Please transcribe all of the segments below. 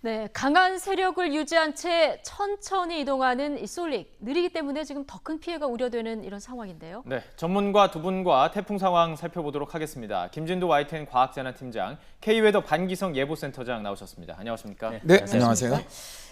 네, 강한 세력을 유지한 채 천천히 이동하는 이 솔릭. 느리기 때문에 지금 더 큰 피해가 우려되는 이런 상황인데요. 네, 전문가 두 분과 태풍 상황 살펴보도록 하겠습니다. 김진도 YTN 과학재난팀장, K웨더 반기성 예보센터장 나오셨습니다. 안녕하십니까? 네, 안녕하세요.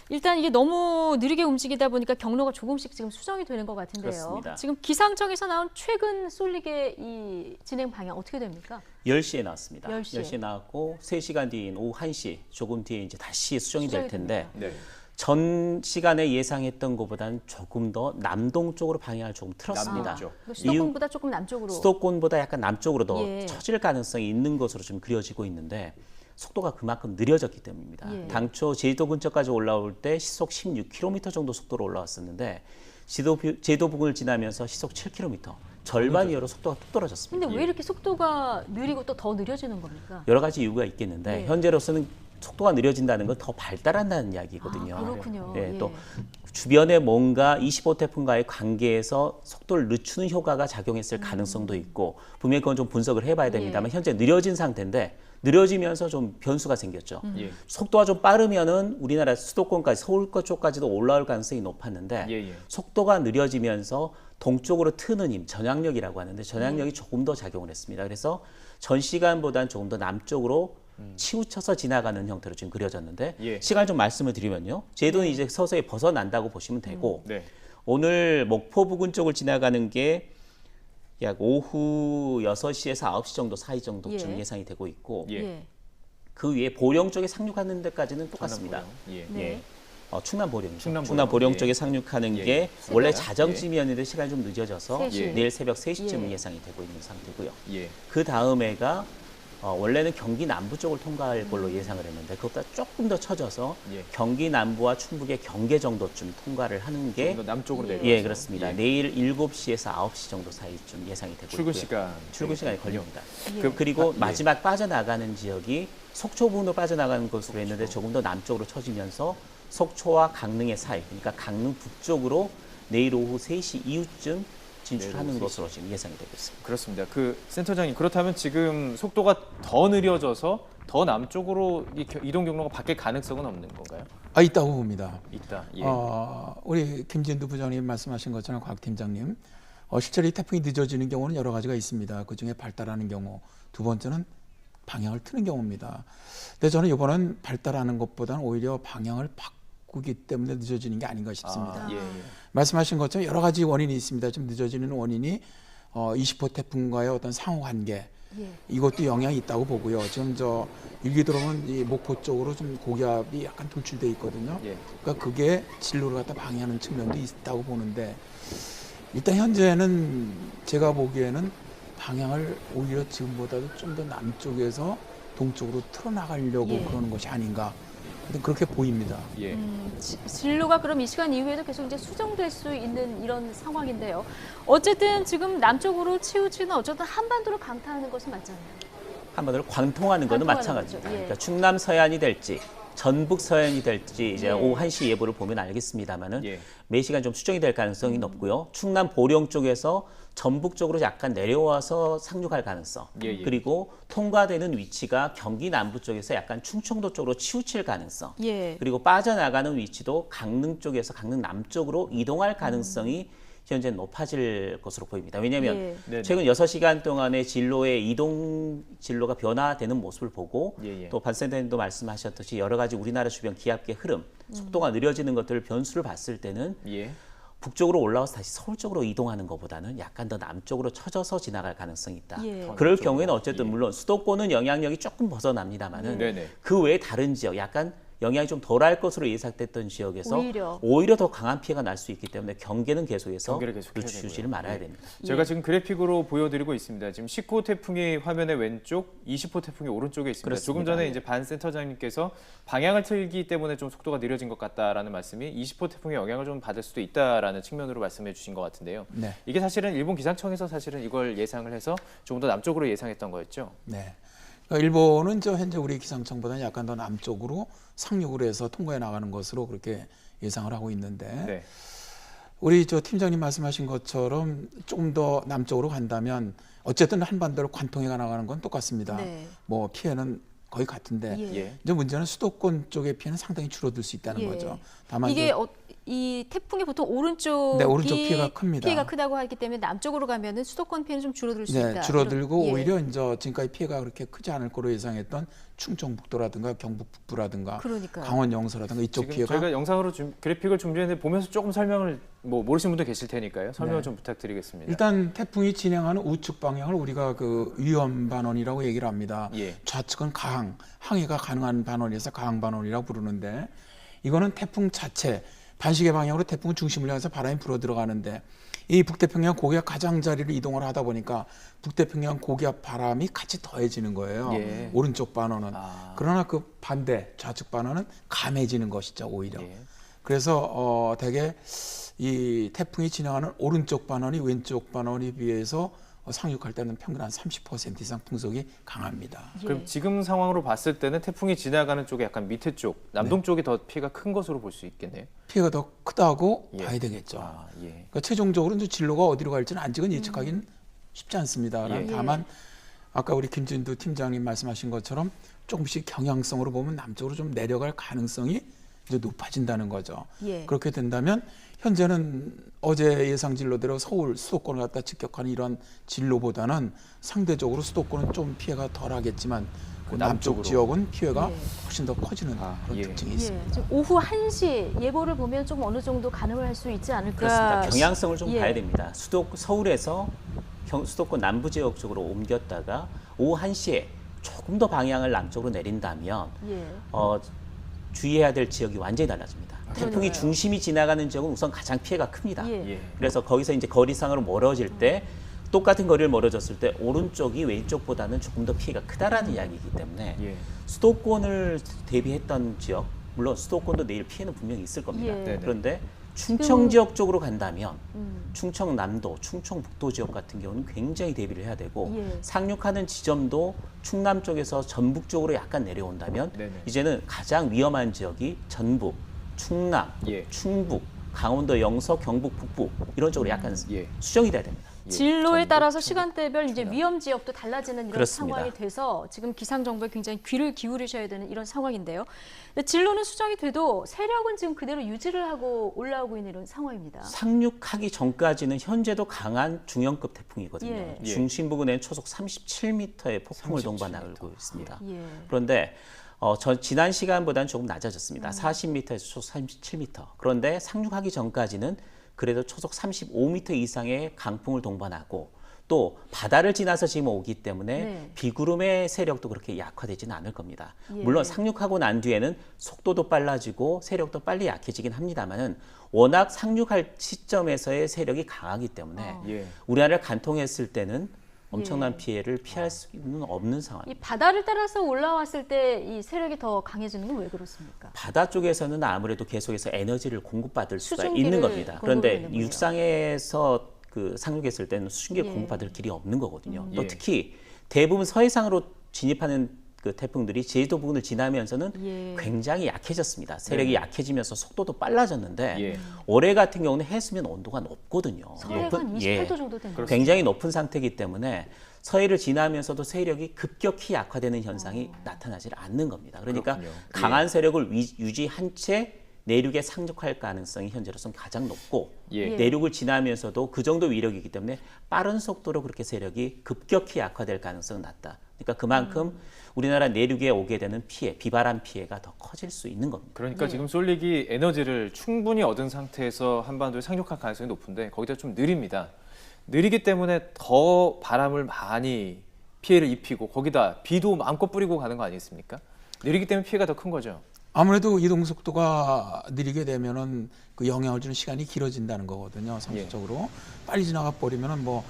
일단 이게 너무 느리게 움직이다 보니까 경로가 조금씩 지금 수정이 되는 것 같은데요. 그렇습니다. 지금 기상청에서 나온 최근 솔릭의 이 진행 방향 어떻게 됩니까? 10시에 나왔습니다. 10시에. 나왔고 3시간 뒤인 오후 1시 조금 뒤에 이제 다시 수정이 될 텐데 네. 전 시간에 예상했던 것보다는 조금 더 남동쪽으로 방향을 조금 틀었습니다. 남동쪽. 수도권보다 조금 남쪽으로. 수도권보다 약간 남쪽으로 더 예. 처질 가능성이 있는 것으로 좀 그려지고 있는데 속도가 그만큼 느려졌기 때문입니다. 예. 당초 제주도 근처까지 올라올 때 시속 16km 정도 속도로 올라왔었는데 제주도 부근을 지나면서 시속 7km, 절반 이하로 속도가 뚝 떨어졌습니다. 근데 왜 이렇게 속도가 느리고 또 더 느려지는 겁니까? 여러 가지 이유가 있겠는데 예. 현재로서는 속도가 느려진다는 건 더 발달한다는 이야기거든요. 그렇군요. 예, 예. 또 주변에 뭔가 25 태풍과의 관계에서 속도를 늦추는 효과가 작용했을 가능성도 있고 분명히 그건 좀 분석을 해봐야 됩니다만 현재 느려진 상태인데 느려지면서 좀 변수가 생겼죠. 예. 속도가 좀 빠르면은 우리나라 수도권까지 서울권 쪽까지도 올라올 가능성이 높았는데 예. 속도가 느려지면서 동쪽으로 트는 힘, 전향력이라고 하는데 전향력이 조금 더 작용을 했습니다. 그래서 전 시간보다는 조금 더 남쪽으로 치우쳐서 지나가는 형태로 지금 그려졌는데 예. 시간 좀 말씀을 드리면요. 제주도는 이제 서서히 벗어난다고 보시면 되고 네. 오늘 목포 부근 쪽을 지나가는 게 약 오후 6시에서 9시 정도 사이 정도쯤 예. 예상이 되고 있고 예. 그 위에 보령 쪽에 상륙하는 데까지는 똑같습니다. 예. 네. 충남 보령이죠. 충남 충남 보령. 보령 예. 쪽에 상륙하는 예. 게 새벽? 원래 자정쯤이었는데 시간이 좀 늦어져서 3시. 내일 새벽 3시쯤 예. 예상이 되고 있는 상태고요. 예. 그 다음에가 원래는 경기 남부 쪽을 통과할 걸로 예상을 했는데 그것보다 조금 더 쳐져서 예. 경기 남부와 충북의 경계 정도쯤 통과를 하는 게 좀 더 남쪽으로 내려와서. 예, 그렇습니다. 예. 내일 7시에서 9시 정도 사이쯤 예상이 되고 출근 있고요. 시간. 출근 시간이 걸립니다. 예. 그리고 예. 마지막 빠져나가는 지역이 속초 부근으로 빠져나가는 것으로 했는데 조금 더 남쪽으로 쳐지면서 속초와 강릉의 사이, 그러니까 강릉 북쪽으로 내일 오후 3시 이후쯤 진출하는 내일 오후 것으로 지금 예상이 되고 있습니다. 그렇습니다. 그 센터장님, 그렇다면 지금 속도가 더 느려져서 더 남쪽으로 이동 경로가 바뀔 가능성은 없는 건가요? 있다고 봅니다. 있다. 예. 우리 김진두 부장님 말씀하신 것처럼 곽팀장님, 실제로 이 태풍이 늦어지는 경우는 여러 가지가 있습니다. 그중에 발달하는 경우, 두 번째는 방향을 트는 경우입니다. 근데 저는 이번은 발달하는 것보다는 오히려 방향을 바꾸기 때문에 늦어지는 게 아닌가 싶습니다. 예. 말씀하신 것처럼 여러 가지 원인이 있습니다. 좀 늦어지는 원인이 20호 태풍과의 어떤 상호관계, 예. 이것도 영향이 있다고 보고요. 지금 저 일기들어오면 이 목포 쪽으로 좀 고기압이 약간 돌출돼 있거든요. 예. 그러니까 그게 진로를 갖다 방해하는 측면도 있다고 보는데 일단 현재는 제가 보기에는 방향을 오히려 지금보다도 좀 더 남쪽에서 동쪽으로 틀어나가려고 예. 그러는 것이 아닌가. 그렇게 보입니다. 예. 진로가 그럼 이 시간 이후에도 계속 이제 수정될 수 있는 이런 상황인데요. 어쨌든 지금 남쪽으로 치우치는 어쨌든 한반도를 강타하는 것은 맞잖아요. 한반도를 광통하는 것은 광통하는 마찬가지입니다. 거죠. 예. 그러니까 충남 서해안이 될지 전북 서해안이 될지 이제 예. 오후 1시 예보를 보면 알겠습니다만은 예. 매 시간 좀 수정이 될 가능성이 높고요. 충남 보령 쪽에서 전북 쪽으로 약간 내려와서 상륙할 가능성. 예. 그리고 통과되는 위치가 경기 남부 쪽에서 약간 충청도 쪽으로 치우칠 가능성. 예. 그리고 빠져나가는 위치도 강릉 쪽에서 강릉 남쪽으로 이동할 가능성이 현재 높아질 것으로 보입니다. 왜냐하면 예. 네네. 최근 6시간 동안의 진로의 이동 진로가 변화되는 모습을 보고 예. 또 반센터님도 말씀하셨듯이 여러 가지 우리나라 주변 기압계 흐름, 속도가 느려지는 것들 변수를 봤을 때는 예. 북쪽으로 올라와서 다시 서울 쪽으로 이동하는 것보다는 약간 더 남쪽으로 쳐져서 지나갈 가능성이 있다. 예. 그럴 남쪽으로. 경우에는 어쨌든 예. 물론 수도권은 영향력이 조금 벗어납니다만은 네네. 그 외에 다른 지역 약간 영향이 좀 덜할 것으로 예상됐던 지역에서 오히려 더 강한 피해가 날 수 있기 때문에 경계는 계속해서 경계를 계속해야 늦추지를 되고요. 말아야 예. 됩니다. 제가 지금 그래픽으로 보여드리고 있습니다. 지금 10호 태풍이 화면의 왼쪽, 20호 태풍이 오른쪽에 있습니다. 그렇습니다. 조금 전에 이제 반 센터장님께서 방향을 틀기 때문에 좀 속도가 느려진 것 같다라는 말씀이 20호 태풍의 영향을 좀 받을 수도 있다라는 측면으로 말씀해 주신 것 같은데요. 네. 이게 사실은 일본 기상청에서 사실은 이걸 예상을 해서 조금 더 남쪽으로 예상했던 거였죠. 네. 그러니까 일본은 현재 우리 기상청보다는 약간 더 남쪽으로 상륙을 해서 통과해 나가는 것으로 그렇게 예상을 하고 있는데 네. 우리 팀장님 말씀하신 것처럼 조금 더 남쪽으로 간다면 어쨌든 한반도를 관통해 나가는 건 똑같습니다. 네. 피해는 거의 같은데 예. 이제 문제는 수도권 쪽의 피해는 상당히 줄어들 수 있다는 예. 거죠. 다만 이게 이제 이 태풍이 보통 오른쪽이 네, 오른쪽 피해가 큽니다. 피해가 크다고 하기 때문에 남쪽으로 가면은 수도권 피해는 좀 줄어들 수 있다. 줄어들고 예. 오히려 이제 지금까지 피해가 그렇게 크지 않을 거로 예상했던 충청북도라든가 경북 북부라든가 그러니까요. 강원 영서라든가 이쪽 지금 피해가 저희가 영상으로 그래픽을 준비했는데 보면서 조금 설명을 모르시는 분들 계실 테니까요. 설명을 네. 좀 부탁드리겠습니다. 일단 태풍이 진행하는 우측 방향을 우리가 그 위험 반원이라고 얘기를 합니다. 예. 좌측은 강항, 항해가 가능한 반원이어서 강항 반원이라고 부르는데 이거는 태풍 자체 반시계 방향으로 태풍은 중심을 향해서 바람이 불어 들어가는데 이 북태평양 고기압 가장자리를 이동을 하다 보니까 북태평양 고기압 바람이 같이 더해지는 거예요. 예. 오른쪽 반원은. 아. 그러나 그 반대 좌측 반원은 감해지는 것이죠, 오히려. 예. 그래서 대개 이 태풍이 진행하는 오른쪽 반원이 왼쪽 반원에 비해서 상륙할 때는 평균 한 30% 이상 풍속이 강합니다. 그럼 예. 지금 상황으로 봤을 때는 태풍이 지나가는 쪽에 약간 밑에 쪽, 남동 쪽이 더 피해가 큰 것으로 볼 수 있겠네요. 피해가 더 크다고 예. 봐야 되겠죠. 아, 예. 그러니까 최종적으로 이제 진로가 어디로 갈지는 아직은 예측하기는 쉽지 않습니다. 예. 다만 아까 우리 김진두 팀장님 말씀하신 것처럼 조금씩 경향성으로 보면 남쪽으로 좀 내려갈 가능성이 이제 높아진다는 거죠. 예. 그렇게 된다면 현재는 어제 예상 진로대로 서울 수도권을 갖다 직격하는 이런 진로보다는 상대적으로 수도권은 좀 피해가 덜하겠지만 그 남쪽 남쪽으로. 지역은 피해가 예. 훨씬 더 커지는 그런 예. 특징이 예. 있습니다. 지금 오후 1시 예보를 보면 좀 어느 정도 가능을 할 수 있지 않을까. 그렇습니다. 경향성을 좀 예. 봐야 됩니다. 서울에서 수도권 남부 지역 쪽으로 옮겼다가 오후 1시에 조금 더 방향을 남쪽으로 내린다면 예. 주의해야 될 지역이 완전히 달라집니다. 태풍이 그러니까요. 중심이 지나가는 지역은 우선 가장 피해가 큽니다. 예. 예. 그래서 거기서 이제 거리상으로 멀어질 때 똑같은 거리를 멀어졌을 때 오른쪽이 왼쪽보다는 조금 더 피해가 크다라는 이야기이기 때문에 예. 수도권을 대비했던 지역, 물론 수도권도 내일 피해는 분명히 있을 겁니다. 예. 네네. 그런데 충청 지역 쪽으로 간다면 음. 충청남도, 충청북도 지역 같은 경우는 굉장히 대비를 해야 되고 예. 상륙하는 지점도 충남 쪽에서 전북 쪽으로 약간 내려온다면 네네. 이제는 가장 위험한 지역이 전북, 충남, 예. 충북, 강원도 영서, 경북 북부 이런 쪽으로 약간 예. 수정이 돼야 됩니다. 예. 진로에 전북, 따라서 충북, 시간대별 이제 충남. 위험 지역도 달라지는 이런 그렇습니다. 상황이 돼서 지금 기상 정보에 굉장히 귀를 기울이셔야 되는 이런 상황인데요. 근데 진로는 수정이 돼도 세력은 지금 그대로 유지를 하고 올라오고 있는 이런 상황입니다. 상륙하기 전까지는 현재도 강한 중형급 태풍이거든요. 예. 예. 중심 부근에는 초속 37m의 폭풍을 37m. 동반하고 있습니다. 예. 그런데 지난 시간보다는 조금 낮아졌습니다. 40m에서 초속 37m. 그런데 상륙하기 전까지는 그래도 초속 35m 이상의 강풍을 동반하고 또 바다를 지나서 지금 오기 때문에 네. 비구름의 세력도 그렇게 약화되지는 않을 겁니다. 예. 물론 상륙하고 난 뒤에는 속도도 빨라지고 세력도 빨리 약해지긴 합니다만은 워낙 상륙할 시점에서의 세력이 강하기 때문에 예. 우리나라를 간통했을 때는 엄청난 예. 피해를 피할 수는 없는 상황입니다. 이 바다를 따라서 올라왔을 때 이 세력이 더 강해지는 건 왜 그렇습니까? 바다 쪽에서는 아무래도 계속해서 에너지를 공급받을 수가 수증기를 있는 겁니다. 공급을 그런데 하는 거죠. 육상에서 상륙했을 때는 수증기를 예. 공급받을 길이 없는 거거든요. 또 예. 특히 대부분 서해상으로 진입하는 그 태풍들이 제주도 부근을 지나면서는 예. 굉장히 약해졌습니다. 세력이 네. 약해지면서 속도도 빨라졌는데 예. 올해 같은 경우는 해수면 온도가 높거든요. 서해가 한 28도 정도 되는 거죠. 굉장히 높은 상태이기 때문에 서해를 지나면서도 세력이 급격히 약화되는 현상이 나타나지 않는 겁니다. 그러니까 그렇군요. 강한 세력을 유지한 채 내륙에 상륙할 가능성이 현재로서는 가장 높고 예. 내륙을 지나면서도 그 정도 위력이기 때문에 빠른 속도로 그렇게 세력이 급격히 약화될 가능성은 낮다. 그러니까 그만큼 우리나라 내륙에 오게 되는 피해, 비바람 피해가 더 커질 수 있는 겁니다. 그러니까 네. 지금 쏠릭이 에너지를 충분히 얻은 상태에서 한반도에 상륙할 가능성이 높은데 거기다 좀 느립니다. 느리기 때문에 더 바람을 많이 피해를 입히고 거기다 비도 마음껏 뿌리고 가는 거 아니겠습니까? 느리기 때문에 피해가 더 큰 거죠. 아무래도 이동 속도가 느리게 되면은 그 영향을 주는 시간이 길어진다는 거거든요. 상식적으로 빨리 지나가 버리면은 뭐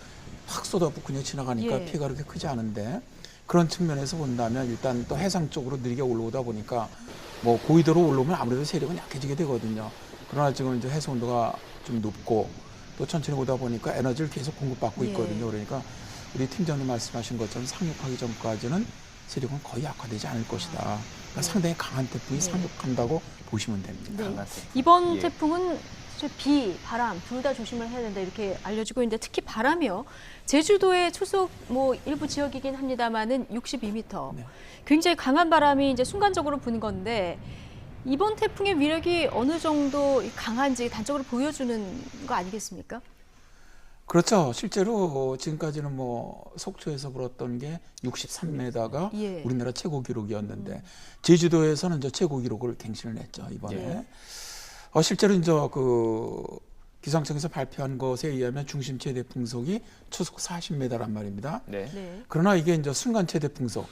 확 쏟아붓고 그냥 지나가니까 예. 피해가 그렇게 크지 않은데 그런 측면에서 본다면 일단 또 해상 쪽으로 느리게 올라오다 보니까 뭐 고위도로 올라오면 아무래도 세력은 약해지게 되거든요. 그러나 지금 이제 해수 온도가 좀 높고 또 천천히 오다 보니까 에너지를 계속 공급받고 예. 있거든요. 그러니까 우리 팀장님 말씀하신 것처럼 상륙하기 전까지는 세력은 거의 약화되지 않을 것이다. 그러니까 상당히 강한 태풍이 상륙한다고 보시면 됩니다. 네. 강한 태풍. 이번 예. 태풍은 사실 비, 바람 둘 다 조심을 해야 된다 이렇게 알려지고 있는데 특히 바람이요. 제주도의 초속 뭐 일부 지역이긴 합니다만은 62m. 네. 굉장히 강한 바람이 이제 순간적으로 부는 건데 이번 태풍의 위력이 어느 정도 강한지 단적으로 보여주는 거 아니겠습니까? 그렇죠. 실제로 지금까지는 뭐 속초에서 불었던 게 63m가 예. 우리나라 최고 기록이었는데 제주도에서는 이제 최고 기록을 갱신을 했죠 이번에. 예. 실제로 이제 그 기상청에서 발표한 것에 의하면 중심 최대 풍속이 초속 40m란 말입니다. 네. 네. 그러나 이게 이제 순간 최대 풍속,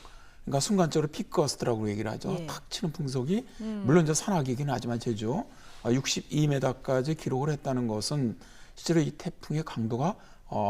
그러니까 순간적으로 픽거스트라고 얘기를 하죠. 예. 탁 치는 풍속이 물론 이제 산악이긴 하지만 제주 62m까지 기록을 했다는 것은 실제로 이 태풍의 강도가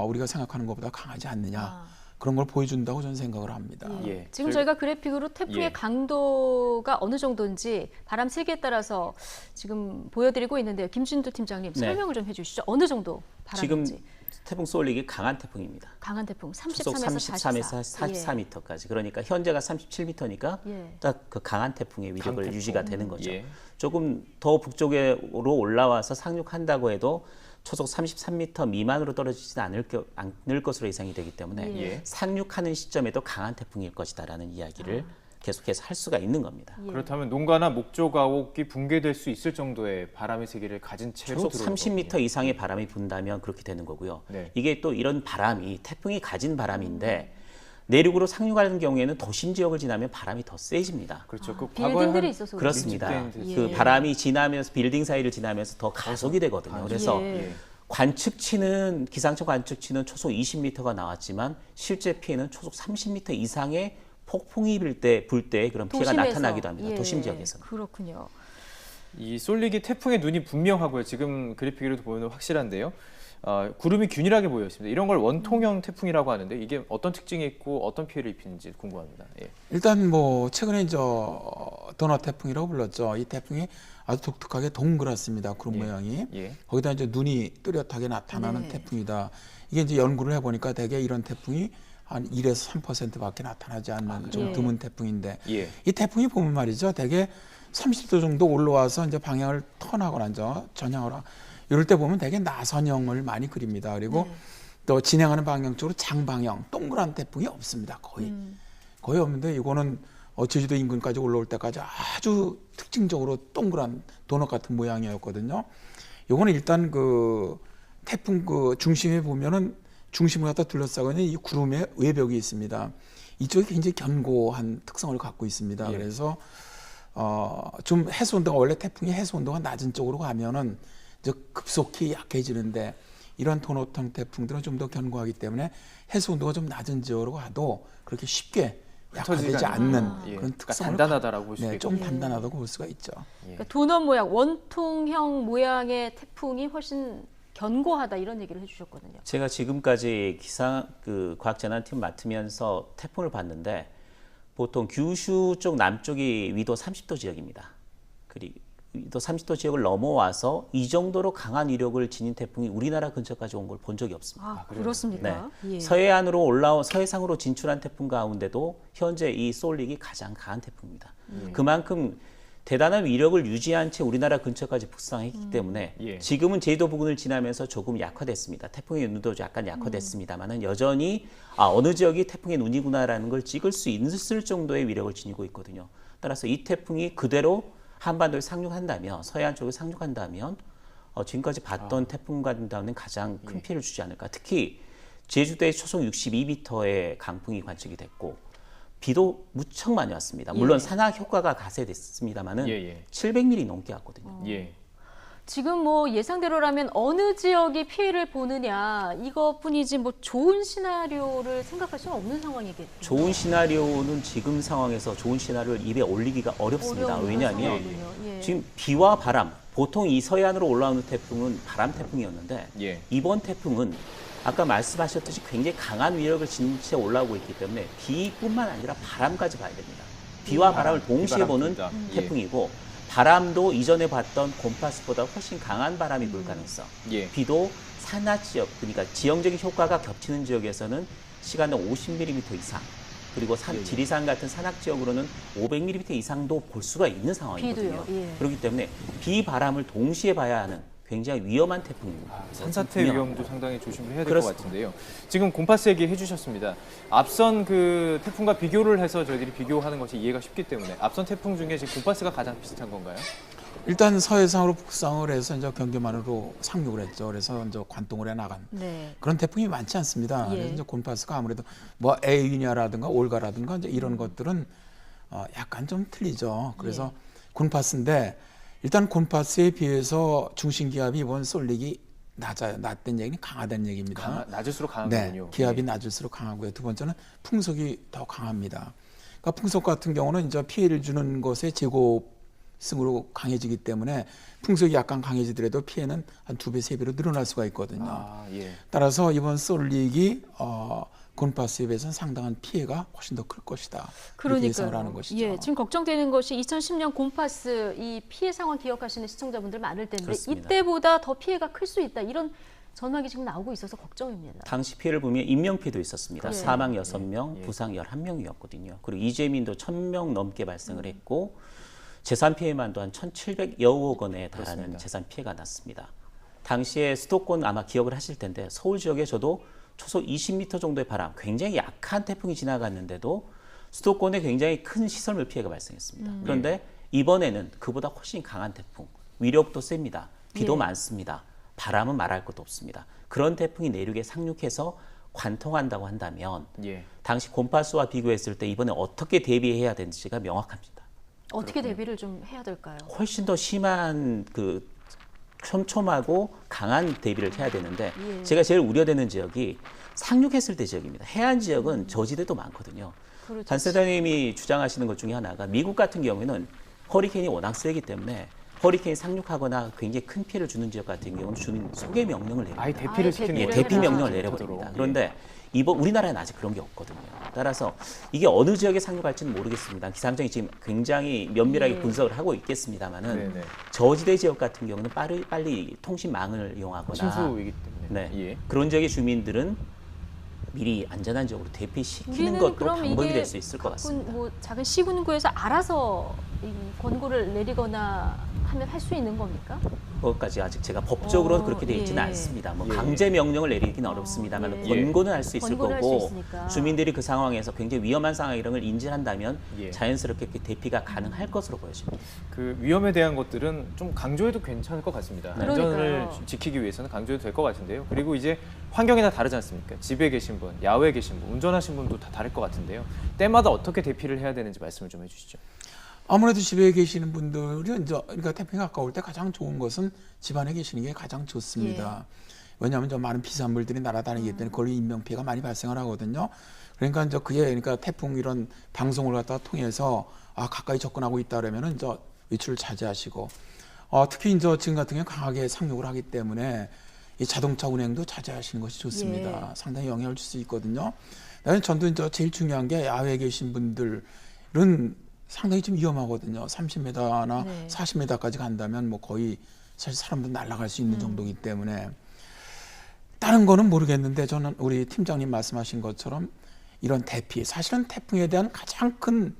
우리가 생각하는 것보다 강하지 않느냐 아. 그런 걸 보여준다고 저는 생각을 합니다. 예. 지금 저희가 그래픽으로 태풍의 예. 강도가 어느 정도인지 바람 세기에 따라서 지금 보여드리고 있는데요. 김진두 팀장님 네. 설명을 좀 해주시죠. 어느 정도 지금 바람인지. 태풍 쏠릭이 강한 태풍입니다. 강한 태풍 초속 33에서 33에서 44m까지. 그러니까 현재가 37m니까 예. 딱 그 강한 태풍의 위력을 강태풍. 유지가 되는 거죠. 예. 조금 더 북쪽으로 올라와서 상륙한다고 해도 초속 33m 미만으로 떨어지지는 않을 것으로 예상이 되기 때문에 예. 상륙하는 시점에도 강한 태풍일 것이다라는 이야기를 계속해서 할 수가 있는 겁니다. 예. 그렇다면 농가나 목조 가옥이 붕괴될 수 있을 정도의 바람의 세기를 가진 채로 초속 들어오는 30m 거군요. 이상의 바람이 분다면 그렇게 되는 거고요. 네. 이게 또 이런 바람이 태풍이 가진 바람인데 내륙으로 상륙하는 경우에는 도심 지역을 지나면 바람이 더 세집니다. 그렇죠. 그 빌딩들이 과거에 있어서 그렇습니다. 밀집된 그 예. 바람이 지나면서 빌딩 사이를 지나면서 더 가속이 되거든요. 그래서 예. 관측치는 기상청 관측치는 초속 20m가 나왔지만 실제 피해는 초속 30m 이상의 폭풍이 불 때 그런 피해가 도심에서. 나타나기도 합니다. 예. 도심 지역에서. 그렇군요. 이 쏠리기 태풍의 눈이 분명하고요. 지금 그래픽으로 보면 확실한데요. 구름이 균일하게 보여 있습니다. 이런 걸 원통형 태풍이라고 하는데 이게 어떤 특징이 있고 어떤 피해를 입히는지 궁금합니다. 예. 일단 뭐 최근에 도넛 태풍이라고 불렀죠. 이 태풍이 아주 독특하게 동그랗습니다. 구름 예. 모양이. 예. 거기다 이제 눈이 뚜렷하게 나타나는 네. 태풍이다. 이게 이제 연구를 해보니까 대개 이런 태풍이 한 1에서 3%밖에 나타나지 않는 좀 그래요? 드문 태풍인데 예. 이 태풍이 보면 말이죠. 대개 30도 정도 올라와서 이제 방향을 턴하거나 이제 전향하거나 이럴 때 보면 대개 나선형을 많이 그립니다. 그리고 또 진행하는 방향 쪽으로 장방형 동그란 태풍이 없습니다. 거의 없는데 이거는 제주도 인근까지 올라올 때까지 아주 특징적으로 동그란 도넛 같은 모양이었거든요. 이거는 일단 그 태풍 그 중심에 보면은 중심을 갖다 둘러싸고 있는 이 구름의 외벽이 있습니다. 이쪽이 굉장히 견고한 특성을 갖고 있습니다. 예. 그래서 좀 해수 온도가 원래 태풍이 해수 온도가 낮은 쪽으로 가면은 이제 급속히 약해지는데 이런 도넛형 태풍들은 좀 더 견고하기 때문에 해수 온도가 좀 낮은 지역으로 가도 그렇게 쉽게 약화되지 흩어지지 않는 예. 그런 그러니까 특성을 단단하다라고 볼 수 네, 좀 있겠군요. 단단하다고 볼 수가 있죠. 그러니까 도넛 모양, 원통형 모양의 태풍이 훨씬 견고하다 이런 얘기를 해주셨거든요. 제가 지금까지 과학재난팀 맡으면서 태풍을 봤는데 보통 규슈 쪽 남쪽이 위도 30도 지역입니다. 그리고 위도 30도 지역을 넘어와서 이 정도로 강한 위력을 지닌 태풍이 우리나라 근처까지 온 걸 본 적이 없습니다. 아, 그렇습니까? 예. 서해상으로 진출한 태풍 가운데도 현재 이 쏠릭이 가장 강한 태풍입니다. 그만큼 대단한 위력을 유지한 채 우리나라 근처까지 북상했기 때문에 예. 지금은 제주도 부근을 지나면서 조금 약화됐습니다. 태풍의 눈도 약간 약화됐습니다만은 여전히 어느 지역이 태풍의 눈이구나라는 걸 찍을 수 있을 정도의 위력을 지니고 있거든요. 따라서 이 태풍이 그대로 한반도에 상륙한다면 서해안 쪽에 상륙한다면 지금까지 봤던 태풍 가운데는 가장 큰 피해를 주지 않을까. 특히 제주도에 초속 62m의 강풍이 관측이 됐고 비도 무척 많이 왔습니다. 물론 예. 산악 효과가 가세됐습니다만은 예, 예. 700mm 넘게 왔거든요. 예. 지금 뭐 예상대로라면 어느 지역이 피해를 보느냐 이것뿐이지 뭐 좋은 시나리오를 생각할 수는 없는 상황이겠죠. 좋은 시나리오는 지금 상황에서 좋은 시나리오를 입에 올리기가 어렵습니다. 어려운 왜냐하면 상황이군요. 예. 지금 비와 바람, 보통 이 서해안으로 올라오는 태풍은 바람 태풍이었는데 예. 이번 태풍은 아까 말씀하셨듯이 굉장히 강한 위력을 지닌 채 올라오고 있기 때문에 비뿐만 아니라 바람까지 봐야 됩니다. 비와 바람을 동시에 비바람 보는 분다. 태풍이고 바람도 이전에 봤던 곰파스보다 훨씬 강한 바람이 불 가능성. 예. 비도 산악 지역, 그러니까 지형적인 효과가 겹치는 지역에서는 시간에 50mm 이상, 그리고 지리산 같은 산악 지역으로는 500mm 이상도 볼 수가 있는 상황이거든요. 비도요, 예. 그렇기 때문에 비, 바람을 동시에 봐야 하는 굉장히 위험한 태풍입니다. 산사태 분명- 위험도 상당히 조심을 해야 될 것 그렇습니다. 같은데요. 지금 곰파스 얘기 해주셨습니다. 앞선 그 태풍과 비교를 해서 저희들이 비교하는 것이 이해가 쉽기 때문에 앞선 태풍 중에 지금 곰파스가 가장 비슷한 건가요? 일단 서해상으로 북상을 해서 이제 경계만으로 상륙을 했죠. 그래서 이제 관통을 해 나간 네. 그런 태풍이 많지 않습니다. 예. 그래서 이제 곤파스가 아무래도 뭐 에이니아라든가 올가라든가 이제 이런 것들은 약간 좀 틀리죠. 그래서 곤파스인데 일단 곤파스에 비해서 중심 기압이 이번 쏠릭이 낮다는 얘기는 강하다는 얘기입니다. 낮을수록 강한 네, 거군요. 기압이 예. 낮을수록 강하고요. 두 번째는 풍속이 더 강합니다. 그러니까 풍속 같은 경우는 이제 피해를 주는 것에 제곱승으로 강해지기 때문에 풍속이 약간 강해지더라도 피해는 한 2배, 3배로 늘어날 수가 있거든요. 아, 예. 따라서 이번 쏠릭이 곤파스에 비해서는 상당한 피해가 훨씬 더 클 것이다. 이렇게 예상을 하는 그러니까요. 것이죠. 예, 지금 걱정되는 것이 2010년 곰파스 이 피해 상황 기억하시는 시청자분들 많을 텐데 그렇습니다. 이때보다 더 피해가 클 수 있다. 이런 전망이 지금 나오고 있어서 걱정입니다. 당시 피해를 보면 인명피해도 있었습니다. 예. 사망 6명, 예. 부상 11명이었거든요. 그리고 이재민도 1,000명 넘게 발생을 했고 재산 피해만도 한 1,700여억 원에 달하는 그렇습니다. 재산 피해가 났습니다. 당시에 수도권 아마 기억을 하실 텐데 서울 지역에 저도 초속 20m 정도의 바람, 굉장히 약한 태풍이 지나갔는데도 수도권에 굉장히 큰 시설물 피해가 발생했습니다. 그런데 이번에는 그보다 훨씬 강한 태풍, 위력도 셉니다. 비도 예. 많습니다. 바람은 말할 것도 없습니다. 그런 태풍이 내륙에 상륙해서 관통한다고 한다면 예. 당시 곰파스와 비교했을 때 이번에 어떻게 대비해야 되는지가 명확합니다. 어떻게 대비를 좀 해야 될까요? 훨씬 더 심한 그 촘촘하고 강한 대비를 해야 되는데 예. 제가 제일 우려되는 지역이 상륙했을 때 지역입니다. 해안 지역은 저지대도 많거든요. 그렇죠. 단 세장님이 주장하시는 것 중에 하나가 미국 같은 경우에는 허리케인이 워낙 세기 때문에 허리케인이 상륙하거나 굉장히 큰 피해를 주는 지역 같은 경우는 주민 소개 명령을 내립니다. 아예 대피를 아예 시키는 대피를 예, 거예요. 대피 해라. 명령을 못하도록. 내려버립니다. 예. 그런데 이번 우리나라에는 아직 그런 게 없거든요. 따라서 이게 어느 지역에 상륙할지는 모르겠습니다. 기상청이 지금 굉장히 면밀하게 예. 분석을 하고 있겠습니다만은 네네. 저지대 지역 같은 경우는 빨리 통신망을 이용하거나 침수이기 때문에. 네. 예. 그런 지역의 주민들은 미리 안전한 지역으로 대피시키는 우리는 것도 그럼 방법이 이게 될 수 있을 것 각군 같습니다. 뭐 작은 시군구에서 알아서 이 권고를 내리거나 하면 할 수 있는 겁니까? 그것까지 아직 제가 법적으로는 그렇게 되어 있지는 예. 않습니다. 뭐 예. 강제 명령을 내리기는 어렵습니다만 예. 권고는 할 수 있을 권고를 할수 거고 있으니까. 주민들이 그 상황에서 굉장히 위험한 상황이라는 걸 인지한다면 예. 자연스럽게 그 대피가 가능할 것으로 보여집니다. 그 위험에 대한 것들은 좀 강조해도 괜찮을 것 같습니다. 안전을 그러니까요. 지키기 위해서는 강조해도 될 것 같은데요. 그리고 이제 환경이 다 다르지 않습니까? 집에 계신 분, 야외에 계신 분, 운전하신 분도 다 다를 것 같은데요. 때마다 어떻게 대피를 해야 되는지 말씀을 좀 해주시죠. 아무래도 집에 계시는 분들이 이제 그러니까 태풍이 가까울 때 가장 좋은 것은 집 안에 계시는 게 가장 좋습니다. 왜냐하면 좀 많은 피산물들이 날아다니기 때문에 거기 인명 피해가 많이 발생을 하거든요. 그러니까 이제 그러니까 태풍 이런 방송을 갖다가 통해서 가까이 접근하고 있다 그러면은 이제 외출을 자제하시고 특히 이제 지금 같은 경우 강하게 상륙을 하기 때문에 이 자동차 운행도 자제하시는 것이 좋습니다. 예. 상당히 영향을 줄 수 있거든요. 그다음에 전도 이제 제일 중요한 게 야외에 계신 분들은 상당히 좀 위험하거든요. 30m나 네. 40m까지 간다면 뭐 거의 사실 사람들 날아갈 수 있는 정도이기 때문에 다른 거는 모르겠는데 저는 우리 팀장님 말씀하신 것처럼 이런 대피, 사실은 태풍에 대한 가장 큰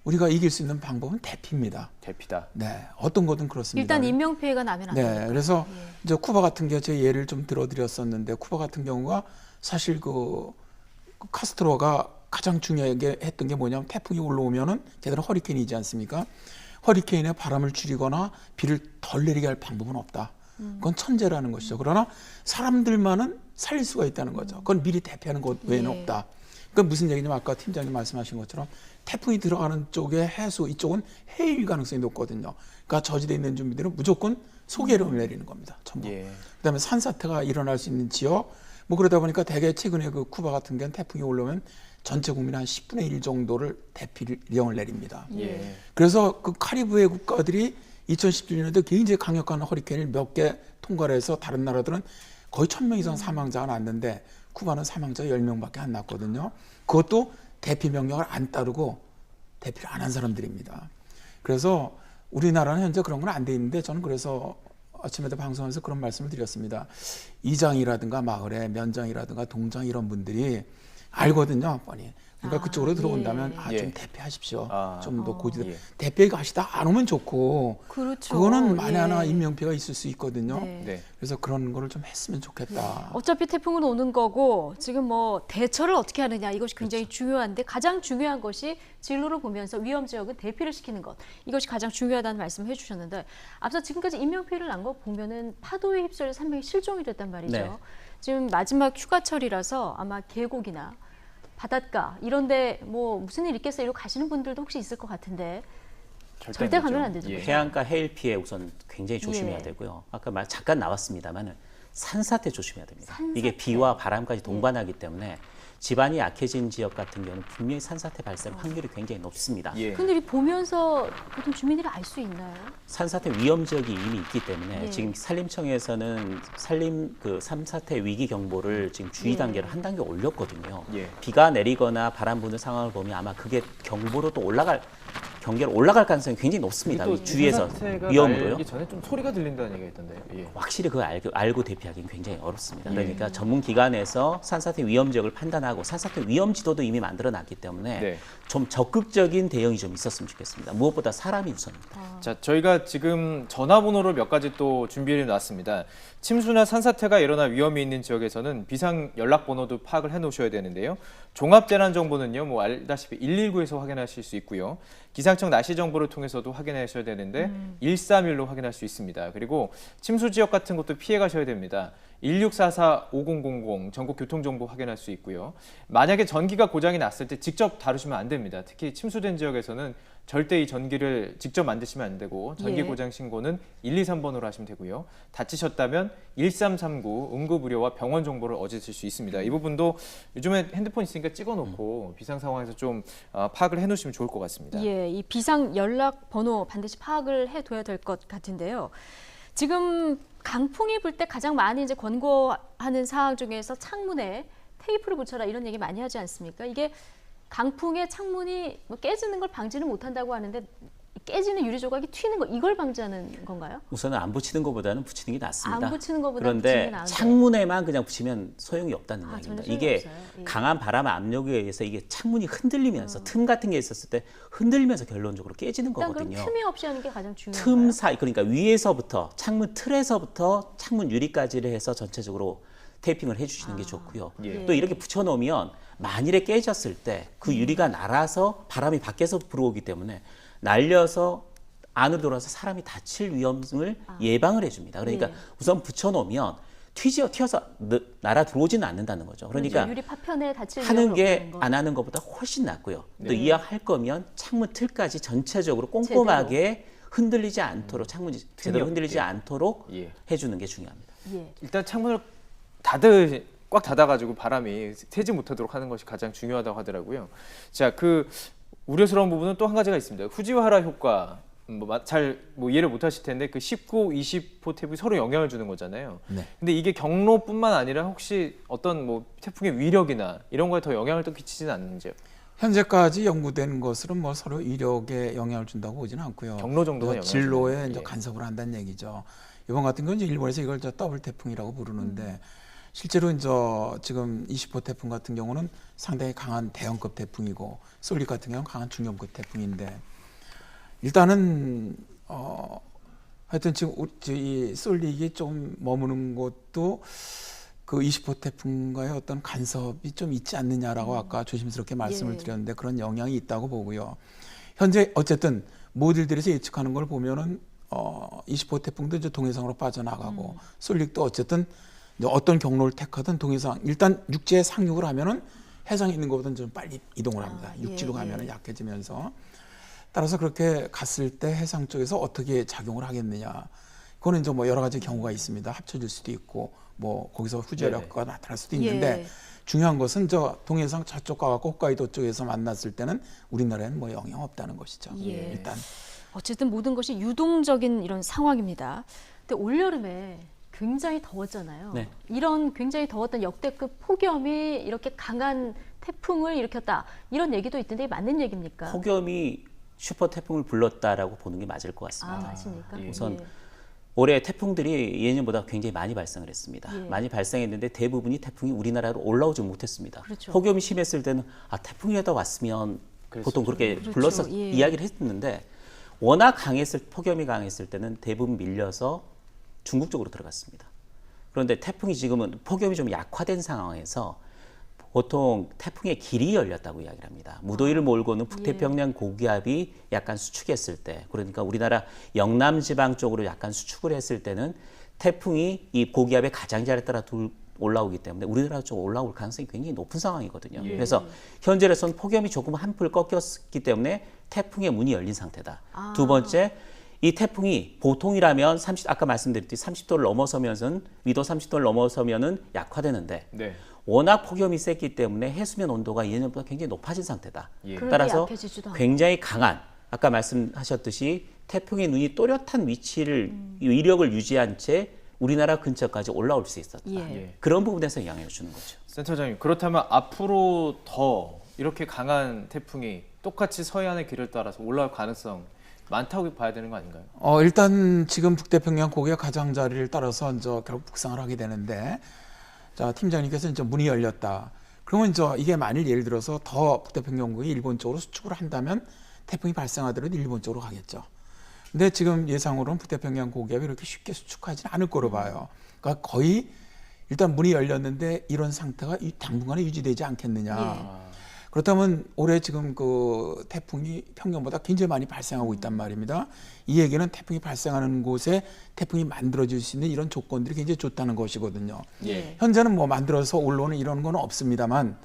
우리가 이길 수 있는 방법은 대피입니다. 대피다. 네, 어떤 거든 그렇습니다. 일단 인명 피해가 나면 안 네, 됩니다. 그래서 이제 쿠바 같은 경우 제 예를 좀 들어드렸었는데 쿠바 같은 경우가 사실 그 카스트로가 가장 중요하게 했던 게 뭐냐면 태풍이 올라오면은 걔들은 허리케인이지 않습니까? 허리케인에 바람을 줄이거나 비를 덜 내리게 할 방법은 없다. 그건 천재라는 것이죠. 그러나 사람들만은 살릴 수가 있다는 거죠. 그건 미리 대피하는 것 외에는 예. 없다. 그러니까 무슨 얘기냐면 아까 팀장님 말씀하신 것처럼 태풍이 들어가는 쪽에 해수 이쪽은 해일 가능성이 높거든요. 그러니까 저지대에 있는 주민들은 무조건 소개령을 내리는 겁니다. 전부. 예. 그다음에 산사태가 일어날 수 있는 지역 뭐 그러다 보니까 대개 최근에 그 쿠바 같은 경우는 태풍이 올라오면 전체 국민 한 10분의 1 정도를 대피령을 내립니다. 예. 그래서 그 카리브해 국가들이 2017년에도 굉장히 강력한 허리케인을 몇 개 통과를 해서 다른 나라들은 거의 1,000명 이상 사망자가 났는데 쿠바는 사망자 10명밖에 안 났거든요. 그것도 대피 명령을 안 따르고 대피를 안 한 사람들입니다. 그래서 우리나라는 현재 그런 건 안 돼 있는데 저는 그래서 아침에도 방송에서 그런 말씀을 드렸습니다. 이장이라든가 마을에 면장이라든가 동장 이런 분들이 알거든요. 뻔히 그러니까 그쪽으로 들어온다면 예. 좀 대피하십시오. 아. 좀 더 고지대 예. 대피 가시다 안 오면 좋고 그렇죠. 그거는 만에 예. 하나 인명피해가 있을 수 있거든요. 네. 네. 그래서 그런 거를 좀 했으면 좋겠다. 어차피 태풍은 오는 거고 지금 뭐 대처를 어떻게 하느냐 이것이 굉장히 중요한데 가장 중요한 것이 진로를 보면서 위험 지역은 대피를 시키는 것 이것이 가장 중요하다는 말씀을 해주셨는데 앞서 지금까지 인명피해를 난 거 보면은 파도에 휩쓸려서 3명이 실종이 됐단 말이죠. 네. 지금 마지막 휴가철이라서 아마 계곡이나 바닷가 이런데 뭐 무슨 일 있겠어요 이러고 가시는 분들도 혹시 있을 것 같은데 절대 가면 안 되죠. 예. 해안가 해일 피해 우선 굉장히 조심해야 예. 되고요. 아까 잠깐 나왔습니다만은 산사태 조심해야 됩니다. 산사태. 이게 비와 바람까지 동반하기 때문에 지반이 약해진 지역 같은 경우는 분명히 산사태 발생 확률이 굉장히 높습니다. 예. 근데 이 보면서 보통 주민들이 알 수 있나요? 산사태 위험 지역이 이미 있기 때문에 예. 지금 산림청에서는 산사태 위기 경보를 지금 주의 예. 단계로 한 단계 올렸거든요. 예. 비가 내리거나 바람 부는 상황을 보면 아마 그게 경보로 또 경계로 올라갈 가능성이 굉장히 높습니다. 또 이 주위에서 산사태가 위험으로요. 날기 전에 좀 소리가 들린다는 얘기가 있던데요. 예. 확실히 그걸 알고 대피하기는 굉장히 어렵습니다. 예. 그러니까 전문 기관에서 산사태 위험 지역을 판단하고 산사태 위험 지도도 이미 만들어놨기 때문에 네. 좀 적극적인 대응이 좀 있었으면 좋겠습니다. 무엇보다 사람이 우선입니다. 자, 저희가 지금 전화번호를 몇 가지 또 준비해 놨습니다. 침수나 산사태가 일어날 위험이 있는 지역에서는 비상 연락 번호도 파악을 해 놓으셔야 되는데요. 종합 재난 정보는요. 뭐 알다시피 119에서 확인하실 수 있고요. 기상청 날씨 정보를 통해서도 확인하셔야 되는데 131로 확인할 수 있습니다. 그리고 침수 지역 같은 것도 피해 가셔야 됩니다. 1644-5000 전국 교통정보 확인할 수 있고요. 만약에 전기가 고장이 났을 때 직접 다루시면 안 됩니다. 특히 침수된 지역에서는 절대 이 전기를 직접 만드시면 안 되고 전기 예. 고장 신고는 123번으로 하시면 되고요. 다치셨다면 1339 응급의료와 병원 정보를 얻으실 수 있습니다. 이 부분도 요즘에 핸드폰 있으니까 찍어놓고 비상 상황에서 좀 파악을 해놓으시면 좋을 것 같습니다. 예, 이 비상 연락 번호 반드시 파악을 해둬야 될 것 같은데요. 지금 강풍이 불 때 가장 많이 이제 권고하는 사항 중에서 창문에 테이프를 붙여라 이런 얘기 많이 하지 않습니까? 이게 강풍에 창문이 뭐 깨지는 걸 방지는 못한다고 하는데 깨지는 유리 조각이 튀는 거 이걸 방지하는 건가요? 우선은 안 붙이는 것보다는 붙이는 게 낫습니다. 안 붙이는 것보다 그런데 붙이는 게 나은데. 창문에만 그냥 붙이면 소용이 없다는 아, 얘기입니다. 전혀 소용이 이게 없어요. 예. 강한 바람 압력에 의해서 이게 창문이 흔들리면서 틈 같은 게 있었을 때 흔들리면서 결론적으로 깨지는 일단 그럼 거거든요. 틈이 없이 하는 게 가장 중요해요. 틈 사이 그러니까 위에서부터 창문 틀에서부터 창문 유리까지를 해서 전체적으로 테이핑을 해주시는 게 좋고요. 예. 또 이렇게 붙여놓으면 만일에 깨졌을 때 그 유리가 날아서 바람이 밖에서 불어오기 때문에 날려서 안으로 들어와서 사람이 다칠 위험을 예방을 해줍니다. 그러니까 예. 우선 붙여놓으면 튀어서 날아 들어오지는 않는다는 거죠. 그러니까 그렇죠. 유리 파편에 다칠 하는 위험이 게 없다는 거. 안 하는 것보다 훨씬 낫고요. 또 네. 이왕할 거면 창문 틀까지 전체적으로 꼼꼼하게 흔들리지 않도록 창문이 제대로 흔들리지 없게. 않도록 예. 해주는 게 중요합니다. 예. 일단 창문을 꽉 닫아가지고 바람이 새지 못하도록 하는 것이 가장 중요하다고 하더라고요. 자, 그 우려스러운 부분은 또 한 가지가 있습니다. 후지와라 효과. 잘 이해를 못 하실 텐데 그 19, 20호 태풍이 서로 영향을 주는 거잖아요. 네. 근데 이게 경로뿐만 아니라 혹시 어떤 태풍의 위력이나 이런 거에 더 영향을 또 끼치지는 않는지요? 현재까지 연구된 것으로는 뭐 서로 이력에 영향을 준다고 보지는 않고요. 경로 정도가 영향을 진로에 주는, 이제 예. 간섭을 한다는 얘기죠. 이번 같은 경우는 이제 일본에서 이걸 더블 태풍이라고 부르는데 실제로 이제 지금 20호 태풍 같은 경우는 상당히 강한 대형급 태풍이고 솔릭 같은 경우는 강한 중형급 태풍인데 일단은 하여튼 지금 이 솔릭이 좀 머무는 것도 그 20호 태풍과의 어떤 간섭이 좀 있지 않느냐라고 아까 조심스럽게 말씀을 예. 드렸는데 그런 영향이 있다고 보고요. 현재 어쨌든 모델들에서 예측하는 걸 보면은 20호 태풍도 이제 동해상으로 빠져나가고 솔릭도 어쨌든 이제 어떤 경로를 택하든 동해상 일단 육지에 상륙을 하면은 해상에 있는 것보다는 좀 빨리 이동을 합니다. 예, 육지로 예. 가면은 약해지면서 따라서 그렇게 갔을 때 해상 쪽에서 어떻게 작용을 하겠느냐. 그거는 이제 뭐 여러 가지 경우가 있습니다. 합쳐질 수도 있고 뭐 거기서 후지력가 나타날 수도 있는데 예. 중요한 것은 저 동해상 저쪽 가고 홋카이도 쪽에서 만났을 때는 우리나라에는 뭐 영향 없다는 것이죠. 예. 일단 어쨌든 모든 것이 유동적인 이런 상황입니다. 근데 올여름에 굉장히 더웠잖아요. 네. 이런 굉장히 더웠던 역대급 폭염이 이렇게 강한 태풍을 일으켰다. 이런 얘기도 있던데 이게 맞는 얘기입니까? 폭염이 슈퍼 태풍을 불렀다라고 보는 게 맞을 것 같습니다. 맞습니까? 예. 우선 예. 올해 태풍들이 예년보다 굉장히 많이 발생을 했습니다. 예. 많이 발생했는데 대부분이 태풍이 우리나라로 올라오지 못했습니다. 그렇죠. 폭염이 심했을 때는 태풍이라도 왔으면 보통 그렇게 그렇죠. 불러서 예. 이야기를 했는데 워낙 폭염이 강했을 때는 대부분 밀려서 중국 쪽으로 들어갔습니다. 그런데 태풍이 지금은 폭염이 좀 약화된 상황에서 보통 태풍의 길이 열렸다고 이야기를 합니다. 무더위를 몰고는 북태평양 고기압이 약간 수축했을 때, 그러니까 우리나라 영남 지방 쪽으로 약간 수축을 했을 때는 태풍이 이 고기압의 가장자리에 따라 올라오기 때문에 우리나라 쪽으로 올라올 가능성이 굉장히 높은 상황이거든요. 그래서 현재로서는 폭염이 조금 한풀 꺾였기 때문에 태풍의 문이 열린 상태다. 두 번째, 이 태풍이 보통이라면 아까 말씀드렸듯이 30도를 넘어서면은 위도 30도를 넘어서면은 약화되는데 네. 워낙 폭염이 셌기 때문에 해수면 온도가 예년보다 굉장히 높아진 상태다. 예. 그런데 따라서 약해지지도 않고. 굉장히 강한 아까 말씀하셨듯이 태풍의 눈이 또렷한 위치를 위력을 유지한 채 우리나라 근처까지 올라올 수 있었다. 예. 그런 부분에서 영향을 주는 거죠. 센터장님, 그렇다면 앞으로 더 이렇게 강한 태풍이 똑같이 서해안의 길을 따라서 올라올 가능성 많다고 봐야 되는 거 아닌가요? 일단 지금 북태평양 고기압 가장자리를 따라서 이제 결국 북상을 하게 되는데, 자, 팀장님께서 이제 문이 열렸다. 그러면 이제 이게 만일 예를 들어서 더 북태평양 고기 일본 쪽으로 수축을 한다면 태풍이 발생하더라도 일본 쪽으로 가겠죠. 근데 지금 예상으로는 북태평양 고기압이 이렇게 쉽게 수축하지는 않을 거로 봐요. 그러니까 거의 일단 문이 열렸는데 이런 상태가 당분간에 유지되지 않겠느냐. 그렇다면 올해 지금 그 태풍이 평년보다 굉장히 많이 발생하고 있단 말입니다. 이 얘기는 태풍이 발생하는 곳에 태풍이 만들어질 수 있는 이런 조건들이 굉장히 좋다는 것이거든요. 예. 현재는 뭐 만들어서 올라오는 이런 건 없습니다만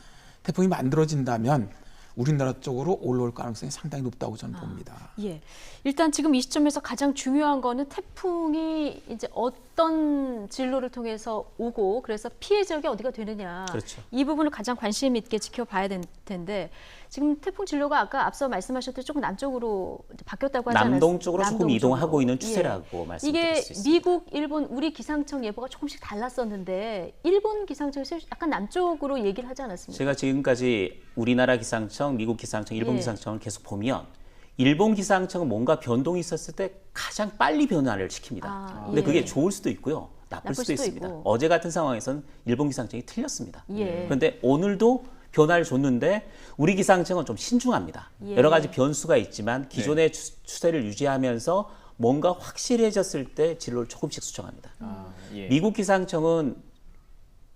태풍이 만들어진다면 우리나라 쪽으로 올라올 가능성이 상당히 높다고 저는 봅니다. 예. 일단 지금 이 시점에서 가장 중요한 거는 태풍이 이제 어떤 진로를 통해서 오고 그래서 피해 지역이 어디가 되느냐. 그렇죠. 이 부분을 가장 관심 있게 지켜봐야 될 텐데 지금 태풍 진로가 아까 앞서 말씀하셨듯이 조금 남쪽으로 이제 바뀌었다고 하지 않았습니까? 남동 쪽으로 조금 이동하고 있는 추세라고 말씀드릴 이게 수 있습니다. 미국, 일본, 우리 기상청 예보가 조금씩 달랐었는데 일본 기상청에서 약간 남쪽으로 얘기를 하지 않았습니까? 제가 지금까지 우리나라 기상청, 미국 기상청, 일본 예. 기상청을 계속 보면 일본 기상청은 뭔가 변동이 있었을 때 가장 빨리 변화를 시킵니다. 근데 예. 그게 좋을 수도 있고요. 나쁠 수도 있습니다. 있고. 어제 같은 상황에서는 일본 기상청이 틀렸습니다. 예. 그런데 오늘도 변화를 줬는데 우리 기상청은 좀 신중합니다. 예. 여러 가지 변수가 있지만 기존의 추세를 유지하면서 뭔가 확실해졌을 때 진로를 조금씩 수정합니다. 예. 미국 기상청은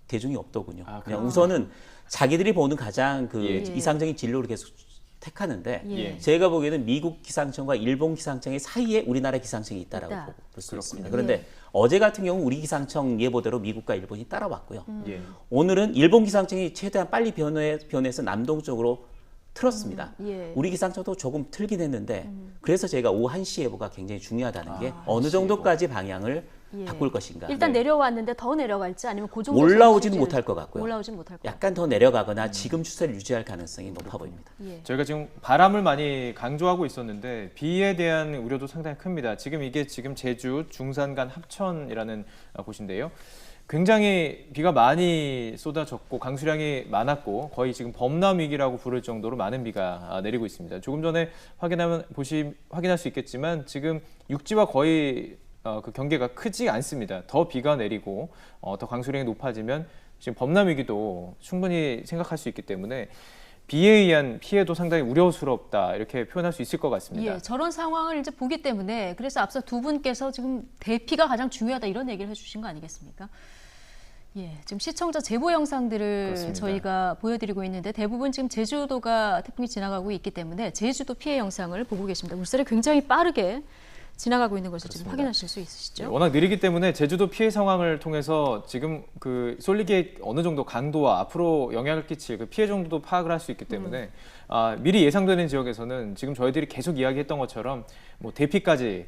대중이 없더군요. 아, 그냥 우선은 자기들이 보는 가장 그 예. 이상적인 진로를 계속 택하는데 예. 제가 보기에는 미국 기상청과 일본 기상청의 사이에 우리나라 기상청이 있다라고 있다. 볼 수 있습니다. 예. 그런데 어제 같은 경우 우리 기상청 예보대로 미국과 일본이 따라왔고요. 예. 오늘은 일본 기상청이 최대한 빨리 변해서 남동 쪽으로 틀었습니다. 예. 우리 기상청도 조금 틀긴 했는데 그래서 제가 오후 1시 예보가 굉장히 중요하다는 게 어느 정도까지 방향을 예. 바꿀 것인가. 일단 네. 내려왔는데 더 내려갈지 아니면 그 정도 올라오지는 못할 것 같고요. 올라오진 못할 것 같고. 약간 더 내려가거나 지금 추세를 유지할 가능성이 높아 보입니다. 예. 저희가 지금 바람을 많이 강조하고 있었는데 비에 대한 우려도 상당히 큽니다. 이게 지금 제주 중산간 합천이라는 곳인데요. 굉장히 비가 많이 쏟아졌고 강수량이 많았고 거의 지금 범람 위기라고 부를 정도로 많은 비가 내리고 있습니다. 조금 전에 확인할 수 있겠지만 지금 육지와 거의 그 경계가 크지 않습니다. 더 비가 내리고 더 강수량이 높아지면 지금 범람 위기도 충분히 생각할 수 있기 때문에 비에 의한 피해도 상당히 우려스럽다 이렇게 표현할 수 있을 것 같습니다. 예, 저런 상황을 이제 보기 때문에 그래서 앞서 두 분께서 지금 대피가 가장 중요하다 이런 얘기를 해주신 거 아니겠습니까? 예, 지금 시청자 제보 영상들을 그렇습니다. 저희가 보여드리고 있는데 대부분 지금 제주도가 태풍이 지나가고 있기 때문에 제주도 피해 영상을 보고 계십니다. 물살이 굉장히 빠르게 지나가고 있는 것을 지금 그렇습니다. 확인하실 수 있으시죠? 워낙 느리기 때문에 제주도 피해 상황을 통해서 지금 그 쏠리기의 어느 정도 강도와 앞으로 영향을 끼칠 그 피해 정도도 파악을 할 수 있기 때문에 미리 예상되는 지역에서는 지금 저희들이 계속 이야기했던 것처럼 뭐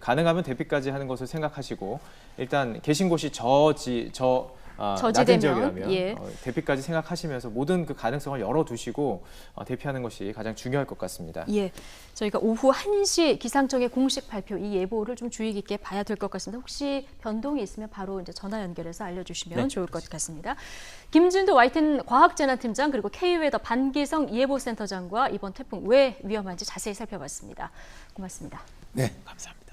가능하면 대피까지 하는 것을 생각하시고 일단 계신 곳이 낮은 저지대면, 지역이라면 예. 대피까지 생각하시면서 모든 그 가능성을 열어두시고 대피하는 것이 가장 중요할 것 같습니다. 예, 저희가 오후 1시 기상청의 공식 발표 이 예보를 좀 주의 깊게 봐야 될 것 같습니다. 혹시 변동이 있으면 바로 이제 전화 연결해서 알려주시면 네, 좋을 것 같습니다. 김진도 YTN 과학재난팀장 그리고 K웨더 반기성 예보센터장과 이번 태풍 왜 위험한지 자세히 살펴봤습니다. 고맙습니다. 네, 감사합니다.